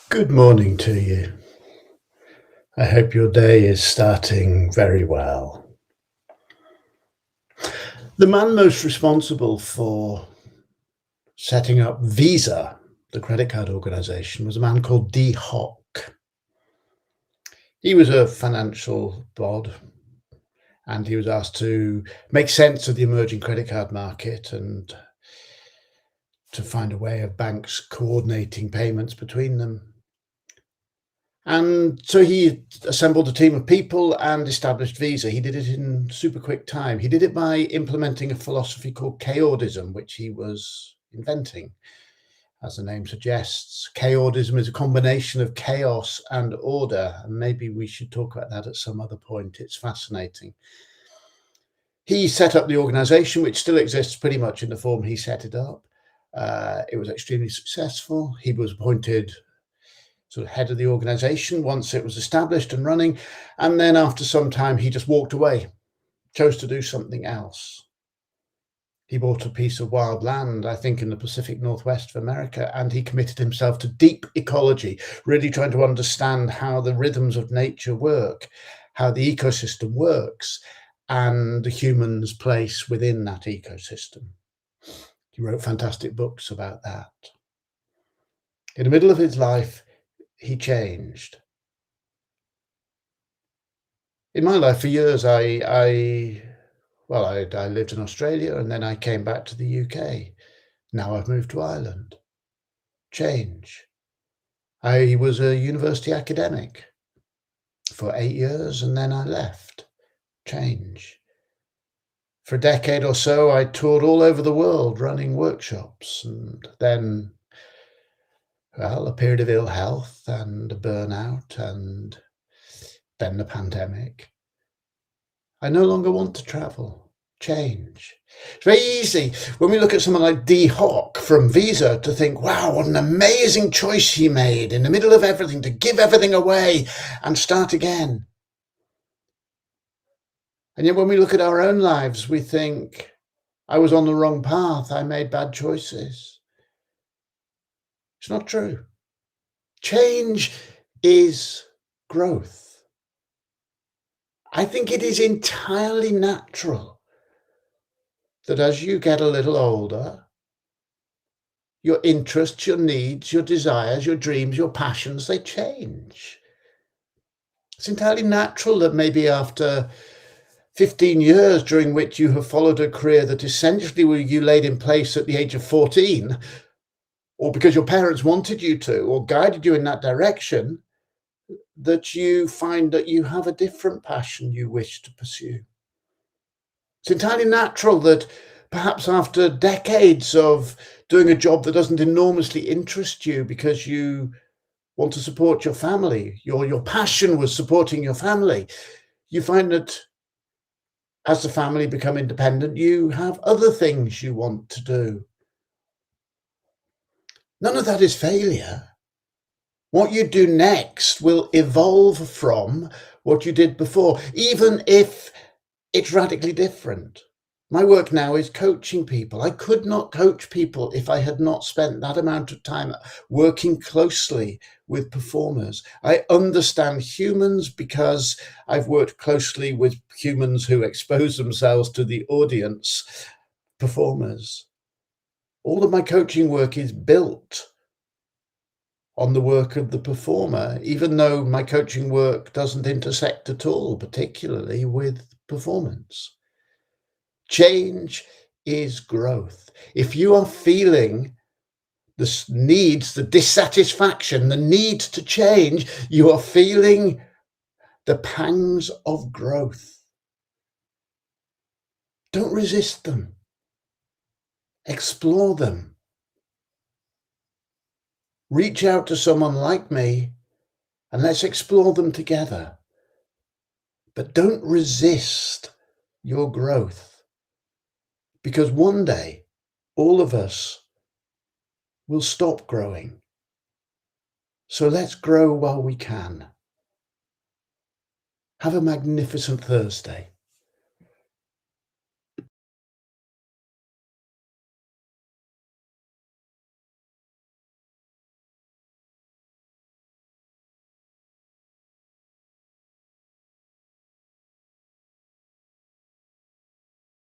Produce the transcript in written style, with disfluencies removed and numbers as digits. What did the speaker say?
Good morning to you. I hope your day is starting very well. The man most responsible for setting up Visa, the credit card organization, was a man called Dee Hock. He was a financial bod, and he was asked to make sense of the emerging credit card market and to find a way of banks coordinating payments between them. And so he assembled a team of people and established Visa. He did it in super quick time. He did it by implementing a philosophy called chaordism, which he was inventing. As the name suggests, chaordism is a combination of chaos and order. And maybe we should talk about that at some other point. It's fascinating. He set up the organization, which still exists pretty much in the form he set it up. It was extremely successful. He was appointed sort of head of the organization once it was established and running. And then after some time, he just walked away, chose to do something else. He bought a piece of wild land, I think, in the Pacific Northwest of America, and he committed himself to deep ecology, really trying to understand how the rhythms of nature work, how the ecosystem works, and the human's place within that ecosystem. He wrote fantastic books about that. In the middle of his life, he changed. In my life, for years, I lived in Australia and then I came back to the UK. Now I've moved to Ireland. Change. I was a university academic for 8 years and then I left. Change. For a decade or so, I toured all over the world running workshops, and then, well, a period of ill health and a burnout, and then the pandemic. I no longer want to travel. Change. It's very easy when we look at someone like Dee Hock from Visa to think, wow, what an amazing choice he made in the middle of everything to give everything away and start again. And yet when we look at our own lives, we think, I was on the wrong path. I made bad choices. It's not true. Change is growth. I think it is entirely natural that as you get a little older, your interests, your needs, your desires, your dreams, your passions, they change. It's entirely natural that maybe after 15 years during which you have followed a career that essentially you laid in place at the age of 14, or because your parents wanted you to, or guided you in that direction, that you find that you have a different passion you wish to pursue. It's entirely natural that perhaps after decades of doing a job that doesn't enormously interest you because you want to support your family, your passion was supporting your family, you find that as the family become independent, you have other things you want to do. None of that is failure. What you do next will evolve from what you did before, even if it's radically different. My work now is coaching people. I could not coach people if I had not spent that amount of time working closely with performers. I understand humans because I've worked closely with humans who expose themselves to the audience, performers. All of my coaching work is built on the work of the performer, even though my coaching work doesn't intersect at all, particularly with performance. Change is growth. If you are feeling the needs, the dissatisfaction, the need to change, you are feeling the pangs of growth. Don't resist them. Explore them. Reach out to someone like me and let's explore them together. But don't resist your growth, because one day all of us will stop growing. So let's grow while we can. Have a magnificent Thursday.